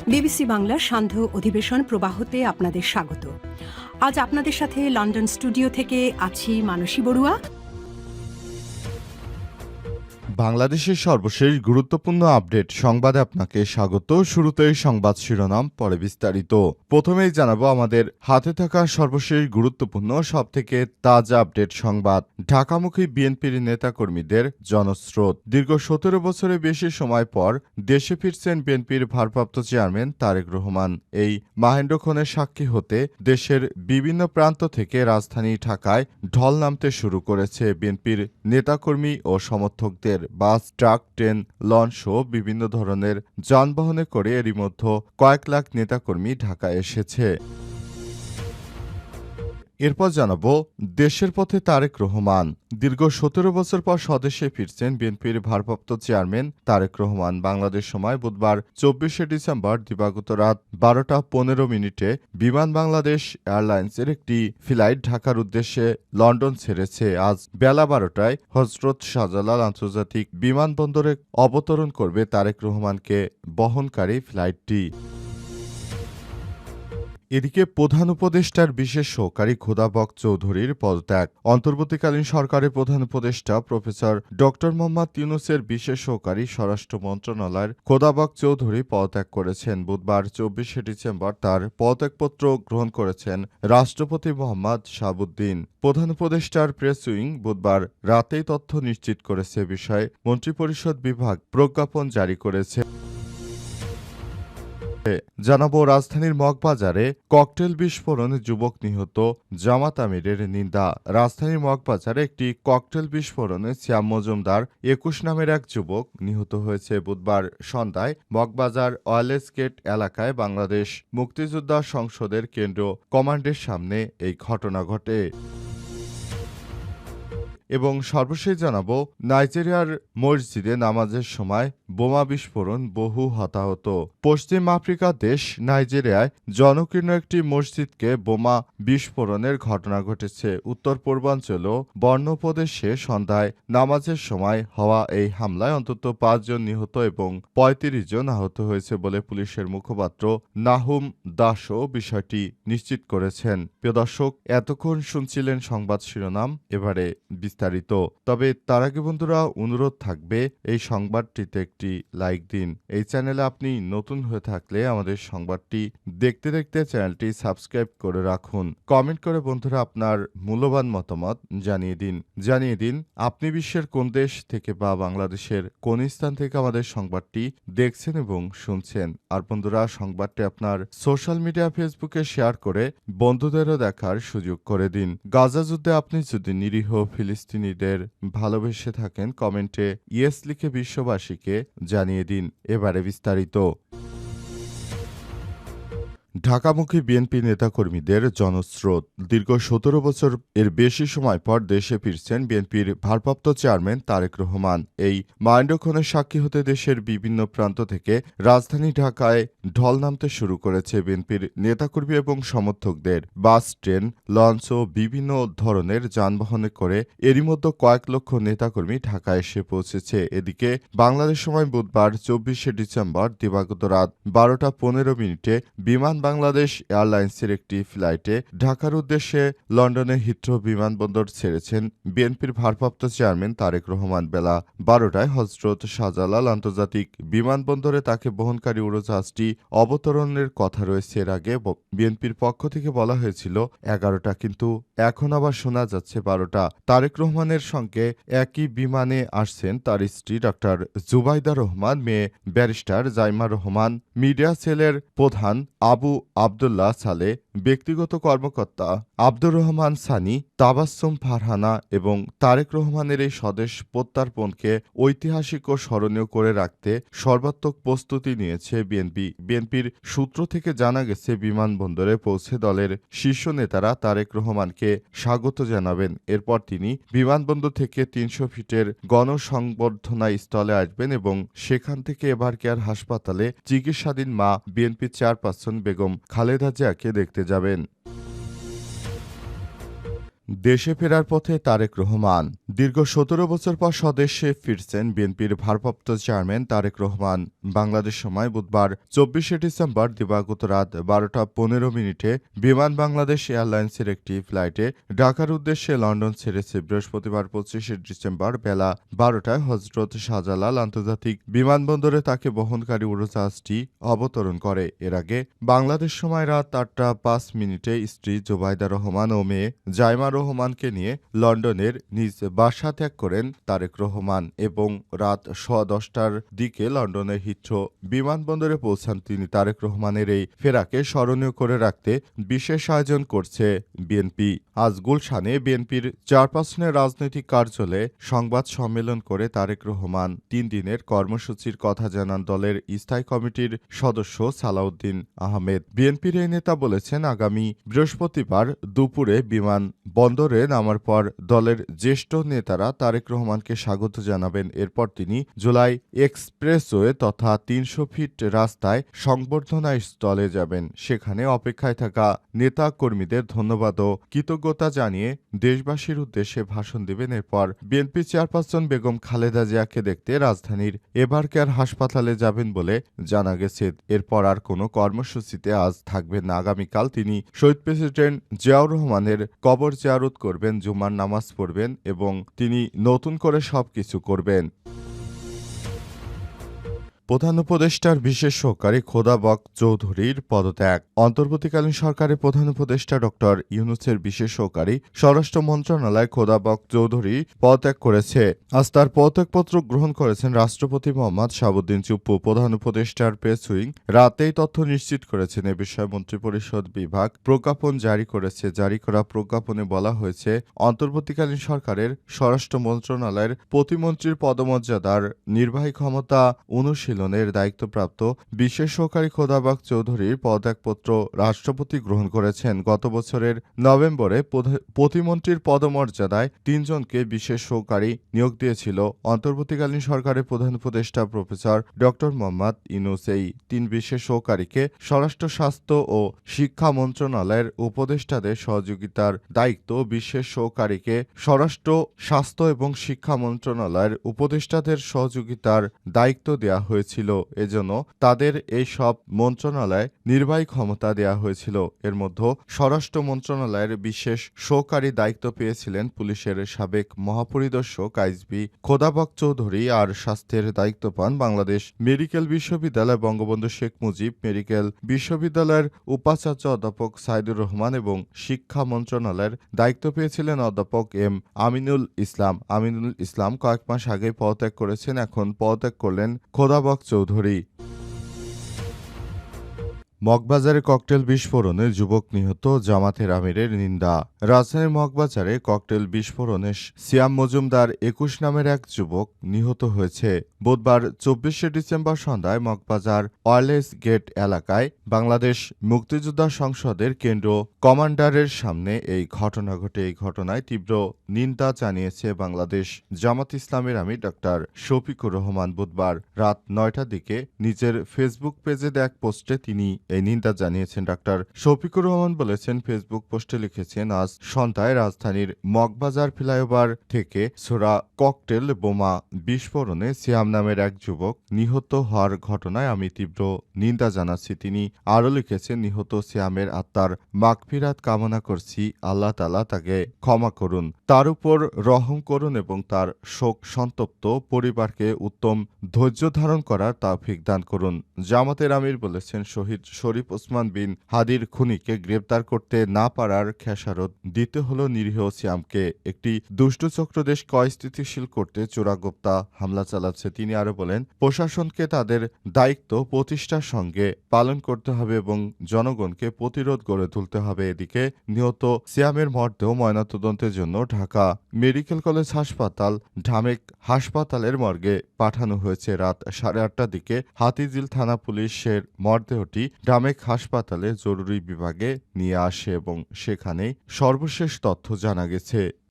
BBC বাংলার সান্ধ্য অধিবেশন প্রবাহতে আপনাদের স্বাগত। আজ আপনাদের সাথে লন্ডন স্টুডিও থেকে আছি মানসী বড়ুয়া। বাংলাদেশের সর্বশেষ গুরুত্বপূর্ণ আপডেট সংবাদে আপনাকে স্বাগত। শুরুতেই সংবাদ শিরোনাম, পরে বিস্তারিত। প্রথমেই জানাবো আমাদের হাতে থাকা সর্বশেষ গুরুত্বপূর্ণ সবথেকে তাজা আপডেট সংবাদ। ঢাকামুখী বিএনপির নেতাকর্মীদের জনস্রোত। দীর্ঘ ১৭ বছরের বেশি সময় পর দেশে ফিরছেন বিএনপির ভারপ্রাপ্ত চেয়ারম্যান তারেক রহমান। এই মাহেন্দ্রক্ষণের সাক্ষী হতে দেশের বিভিন্ন প্রান্ত থেকে রাজধানী ঢাকায় ঢল নামতে শুরু করেছে বিএনপির নেতাকর্মী ও সমর্থকদের। বাস, ট্রাক, ট্রেন, লঞ্চ সহ বিভিন্ন ধরনের যানবাহনে করে এরই মধ্যে কয়েক লাখ নেতাকর্মী ঢাকায় এসেছে। এরপর জানাবো দেশের পথে তারেক রহমান। দীর্ঘ ১৭ বছর পর স্বদেশে ফিরছেন বিএনপির ভারপ্রাপ্ত চেয়ারম্যান তারেক রহমান। বাংলাদেশ সময় বুধবার ২৪শে ডিসেম্বর দিবাগত রাত ১২টা ১৫ বিমান বাংলাদেশ এয়ারলাইন্সের একটি ফ্লাইট ঢাকার উদ্দেশ্যে লন্ডন ছেড়েছে। আজ বেলা ১২টায় হজরত শাহজালাল আন্তর্জাতিক বিমানবন্দরে অবতরণ করবে তারেক রহমানকে বহনকারী ফ্লাইটটি। এদিকে প্রধান উপদেষ্টার বিশেষ সহকারী খোদাবক চৌধুরীর পদত্যাগ। অন্তর্বর্তীকালীন সরকারের প্রধান উপদেষ্টা প্রফেসর ড মোহাম্মদ ইউনূসের বিশেষ সহকারী স্বরাষ্ট্র মন্ত্রণালয়ের খোদাবক চৌধুরী পদত্যাগ করেছেন। বুধবার ২৪শে ডিসেম্বর তার পদত্যাগপত্র গ্রহণ করেছেন রাষ্ট্রপতি মোহাম্মদ শাহাবুদ্দিন। প্রধান উপদেষ্টার প্রেস উইং বুধবার রাতেই তথ্য নিশ্চিত করেছে। বিষয়ে মন্ত্রিপরিষদ বিভাগ প্রজ্ঞাপন জারি করেছে। জানাবো রাজধানীর মগবাজারে ককটেল বিস্ফোরণে যুবক নিহত, জামাত আমিরের নিন্দা। রাজধানীর মগবাজারে একটি ককটেল বিস্ফোরণে শ্যাম মজুমদার ২১ নামের এক যুবক নিহত হয়েছে। বুধবার সন্ধ্যায় মগবাজার ওয়ালেস গেট এলাকায় বাংলাদেশ মুক্তিযোদ্ধা সংসদের কেন্দ্র কমান্ডের সামনে এই ঘটনা ঘটে। এবং সর্বশেষ জানাবো নাইজেরিয়ার মসজিদে নামাজের সময় বোমা বিস্ফোরণ, বহু হতাহত। পশ্চিম আফ্রিকা দেশ নাইজেরিয়ায় জনকীর্ণ একটি মসজিদকে বোমা বিস্ফোরণের ঘটনা ঘটেছে। উত্তর পূর্বাঞ্চল বর্ণ প্রদেশে সন্ধ্যায় নামাজের সময় হওয়া এই হামলায় অন্তত ৫ জন নিহত এবং ৩৫ জন আহত হয়েছে বলে পুলিশের মুখপাত্র নাহুম দাসও বিষয়টি নিশ্চিত করেছেন। প্রিয় দর্শক, এতক্ষণ শুনছিলেন সংবাদ শিরোনাম, এবারে বিস্তারিত। তবে তার আগে বন্ধুরা অনুরোধ থাকবে এই সংবাদটিতে একটি লাইক দিন। এই চ্যানেলে আপনি নতুন হয়ে থাকলে আমাদের সংবাদটি দেখতে দেখতে চ্যানেলটি সাবস্ক্রাইব করে রাখুন। কমেন্ট করে বন্ধুরা আপনার মূল্যবান মতামত জানিয়ে দিন আপনি বিশ্বের কোন দেশ থেকে বা বাংলাদেশের কোন স্থান থেকে আমাদের সংবাদটি দেখছেন এবং শুনছেন। আর বন্ধুরা সংবাদটি আপনার সোশ্যাল মিডিয়া ফেসবুকে শেয়ার করে বন্ধুদেরও দেখার সুযোগ করে দিন। গাজা যুদ্ধে আপনি যদি নিরীহ ফিলিস্তিনিদের ভালোবেসে থাকেন কমেন্টে ইয়েস লিখে বিশ্ববাসীকে জানিয়ে দিন। এবারে বিস্তারিত। ঢাকামুখী বিএনপি নেতাকর্মীদের জনস্রোত। দীর্ঘ ১৭ বছর এর বেশি সময় পর দেশে ফিরছেন বিএনপির ভারপ্রাপ্ত চেয়ারম্যান তারেক রহমান। এই মাহেন্দ্রক্ষণের সাক্ষী হতে দেশের বিভিন্ন প্রান্ত থেকে রাজধানী ঢাকায় ঢল নামতে শুরু করেছে বিএনপির নেতাকর্মী এবং সমর্থকদের। বাস, ট্রেন, লঞ্চ ও বিভিন্ন ধরনের যানবাহনে করে এরই মধ্যে কয়েক লক্ষ নেতাকর্মী ঢাকায় এসে পৌঁছেছে। এদিকে বাংলাদেশ সময় বুধবার ২৪শে ডিসেম্বর দিবাগত রাত ১২টা ১৫ বিমান বাংলাদেশ এয়ারলাইন্সের একটি ফ্লাইটে ঢাকার উদ্দেশ্যে লন্ডনের হিথ্রো বিমানবন্দর ছেড়েছেন বিএনপির ভারপ্রাপ্ত চেয়ারম্যান তারেক রহমান। বেলা ১২টায় হজরত শাহজালাল আন্তর্জাতিক বিমানবন্দরে তাকে বহনকারী উড়োজাহাজটি অবতরণের কথা রয়েছে। এর আগে বিএনপির পক্ষ থেকে বলা হয়েছিল ১১টা, কিন্তু এখন আবার শোনা যাচ্ছে ১২টা। তারেক রহমানের সঙ্গে একই বিমানে আসছেন তার স্ত্রী ডাক্তার জুবাইদা রহমান, মেয়ে ব্যারিস্টার জাইমা রহমান, মিডিয়া সেলের প্রধান আবু আবদুল্লাহ সালে, ব্যক্তিগত কর্মকর্তা আব্দুর রহমান সানি, তাবাসসুম ফারহানা এবং তারেক রহমানের এই স্বদেশ প্রত্যার্পণকে ঐতিহাসিক ও স্মরণীয় করে রাখতে সর্বাত্মক প্রস্তুতি নিয়েছে বিএনপি। বিএনপির সূত্র থেকে জানা গেছে বিমানবন্দরে পৌঁছে দলের শীর্ষ নেতারা তারেক রহমানকে স্বাগত জানাবেন। এরপর তিনি বিমানবন্দর থেকে ৩০০ ফিটের গণসংবর্ধনা স্থলে আসবেন এবং সেখান থেকে এভার কেয়ার হাসপাতালে চিকিৎসাধীন মা বিএনপি চেয়ারপারসন বেগম খালেদা জিয়াকে দেখতে যাবেন। দেশে ফেরার পথে তারেক রহমান। দীর্ঘ ১৭ বছর পর স্বদেশে ফিরছেন বিএনপির ভারপ্রাপ্ত চেয়ারম্যান তারেক রহমান। বাংলাদেশ সময় বুধবার ২৪শে ডিসেম্বর দিবাগত রাত ১২টা ১৫ বিমান বাংলাদেশ এয়ারলাইন্সের একটি ফ্লাইটে ঢাকার উদ্দেশ্যে লন্ডন ছেড়েছে। বৃহস্পতিবার ২৫শে ডিসেম্বর বেলা ১২টায় হজরত শাহজালাল আন্তর্জাতিক বিমানবন্দরে তাকে বহনকারী উড়োজাহাজটি অবতরণ করে। এর আগে বাংলাদেশ সময় রাত ৮টা ৫ স্ত্রী জোবাইদা রহমান ও মেয়ে জাইমা রহমানকে নিয়ে লন্ডনের নিজ বাসা ত্যাগ করেন তারেক রহমান এবং রাত ১০টার দিকে লন্ডনের হিথ্রো বিমানবন্দরে পৌঁছান তিনি। তারেক রহমানের এই ফেরাকে স্মরণীয় করে রাখতে বিশেষ আয়োজন করছে বিএনপি। আজ গুলশানে বিএনপির চেয়ারপারসনের রাজনৈতিক কার্যালয়ে সংবাদ সম্মেলন করে তারেক রহমান ৩ দিনের কর্মসূচির কথা জানান দলের স্থায়ী কমিটির সদস্য সালাউদ্দিন আহমেদ। বিএনপির এই নেতা বলেছেন, আগামী বৃহস্পতিবার দুপুরে বিমান বন্দরে নামার পর দলের জ্যেষ্ঠ নেতারা তারেক রহমানকে স্বাগত জানাবেন। এরপর তিনি জুলাই এক্সপ্রেসওয়ে তথা ৩০০ ফিট রাস্তায় সংবর্ধনা স্থলে যাবেন। সেখানে অপেক্ষায় থাকা নেতা কর্মীদের ধন্যবাদ ও কৃতজ্ঞতা জানিয়ে দেশবাসীর উদ্দেশ্যে ভাষণ দেবেন। এরপর বিএনপি চেয়ারপারসন বেগম খালেদা জিয়াকে দেখতে রাজধানীর এভারকেয়ার হাসপাতালে যাবেন বলে জানা গেছে। এরপর আর কোনো কর্মসূচিতে আজ থাকবেন না। আগামীকাল তিনি শহীদ প্রেসিডেন্ট জিয়াউর রহমানের কবর জিয়ারত করবেন, জুমার নামাজ পড়বেন এবং তিনি নতুন করে সবকিছু করবেন। প্রধান উপদেষ্টার বিশেষ সহকারী খোদাবক চৌধুরীর পদত্যাগ। অন্তর্বর্তীকালীন সরকারের প্রধান উপদেষ্টা ড ইউনূসের বিশেষ সহকারী স্বরাষ্ট্র মন্ত্রণালয় খোদাবক চৌধুরী পদত্যাগ করেছে। আজ তার পদত্যাগপত্র গ্রহণ করেছেন রাষ্ট্রপতি মোহাম্মদ শাহাবুদ্দিন চুপ্পু। প্রধান উপদেষ্টার প্রেস উইং রাতেই তথ্য নিশ্চিত করেছেন। এ বিষয়ে মন্ত্রিপরিষদ বিভাগ প্রজ্ঞাপন জারি করেছে। জারি করা প্রজ্ঞাপনে বলা হয়েছে, অন্তর্বর্তীকালীন সরকারের স্বরাষ্ট্র মন্ত্রণালয়ের প্রতিমন্ত্রীর পদমর্যাদার নির্বাহী ক্ষমতা অনুশীলন দায়িত্বপ্রাপ্ত বিশেষ সহকারী খোদাবক চৌধুরীর পদত্যাগপত্র রাষ্ট্রপতি গ্রহণ করেছেন। গত বছরের নভেম্বরে প্রতিমন্ত্রীর পদমর্যাদায় ৩ জনকে বিশেষ সহকারী নিয়োগ দিয়েছিল অন্তর্বর্তীকালীন সরকারের প্রধান উপদেষ্টা প্রফেসর ড মোহাম্মদ ইউনূস। এই ৩ বিশেষ সহকারীকে স্বরাষ্ট্র, স্বাস্থ্য ও শিক্ষা মন্ত্রণালয়ের উপদেষ্টাদের সহযোগিতার দায়িত্ব, বিশেষ সহকারীকে স্বরাষ্ট্র, স্বাস্থ্য এবং শিক্ষা মন্ত্রণালয়ের উপদেষ্টাদের সহযোগিতার দায়িত্ব দেওয়া হয়েছে। এজন্য তাদের এই সব মন্ত্রণালয়ে নির্বাহী ক্ষমতা দেওয়া হয়েছিল। এর মধ্যে স্বরাষ্ট্র মন্ত্রণালয়ের বিশেষ সহকারী দায়িত্ব পেয়েছিলেন পুলিশের সাবেক মহাপরিদর্শক আইজিপি খোদাবক চৌধুরী, আর স্বাস্থ্যের দায়িত্ব পান বাংলাদেশ মেডিকেল বিশ্ববিদ্যালয়, বঙ্গবন্ধু শেখ মুজিব মেডিকেল বিশ্ববিদ্যালয়ের উপাচার্য অধ্যাপক সাইদুর রহমান এবং শিক্ষা মন্ত্রণালয়ের দায়িত্ব পেয়েছিলেন অধ্যাপক এম আমিনুল ইসলাম। আমিনুল ইসলাম কয়েক মাস আগে পদত্যাগ করেছেন। এখন পদত্যাগ করলেন খোদাবক চৌধুরী। মগবাজারে ককটেল বিস্ফোরণে যুবক নিহত, জামাতের আমিরের নিন্দা। রাজধানীর মগবাজারে ককটেল বিস্ফোরণে সিয়াম মজুমদার ২১ নামের এক যুবক নিহত হয়েছে। বুধবার ২৪শে ডিসেম্বর সন্ধ্যায় মগবাজার ওয়ারলেস গেট এলাকায় বাংলাদেশ মুক্তিযোদ্ধা সংসদের কেন্দ্র কমান্ডারের সামনে এই ঘটনা ঘটে। এই ঘটনায় তীব্র নিন্দা জানিয়েছে বাংলাদেশ জামাত ইসলামের আমির ডা শফিকুর রহমান। বুধবার রাত ৯টার দিকে নিজের ফেসবুক পেজে এক পোস্টে তিনি এই নিন্দা জানিয়েছেন। ডা শফিকুর রহমান বলেছেন, ফেসবুক পোস্টে লিখেছেন, আজ সন্ধ্যায় রাজধানীর মগবাজার ফ্লাইওভার থেকে ছোড়া ককটেল বোমা বিস্ফোরণে সিয়াম নামের এক যুবক নিহত হওয়ার ঘটনায় আমি তীব্র নিন্দা জানাচ্ছি। তিনি আরও লিখেছেন, নিহত সিয়ামের আত্মার মাগফিরাত কামনা করছি। আল্লাহ তাআলা তাকে ক্ষমা করুন, তার উপর রহম করুন এবং তার শোক সন্তপ্ত পরিবারকে উত্তম ধৈর্য ধারণ করার তৌফিক দান করুন। জামাতের আমির বলেছেন, শহীদ শরীফ ওসমান বিন হাদির খুনিকে গ্রেপ্তার করতে না পারার খেসারত দিতে হলো নিরীহ সিয়ামকে। একটি দুষ্ট চক্র দেশকে অস্থিতিশীল করতে চোরাগোপ্তা হামলা চালাচ্ছে। তিনি আরো বলেন, প্রশাসনকে তাদের দায়িত্ব প্রতিষ্ঠার সঙ্গে পালন করতে হবে এবং জনগণকে প্রতিরোধ গড়ে তুলতে হবে। এদিকে নিহত সিয়ামের মরদেহ ময়নাতদন্তের জন্য ঢাকা মেডিকেল কলেজ হাসপাতাল, ঢামেক হাসপাতালের মর্গে পাঠানো হয়েছে। রাত 8:30টার দিকে হাতিঝিল থানা পুলিশের মরদেহটি ঢামেক হাসপাতালে জরুরি বিভাগে নিয়ে আসে এবং সেখানেই সর্বশেষ তথ্য জানা গেছে।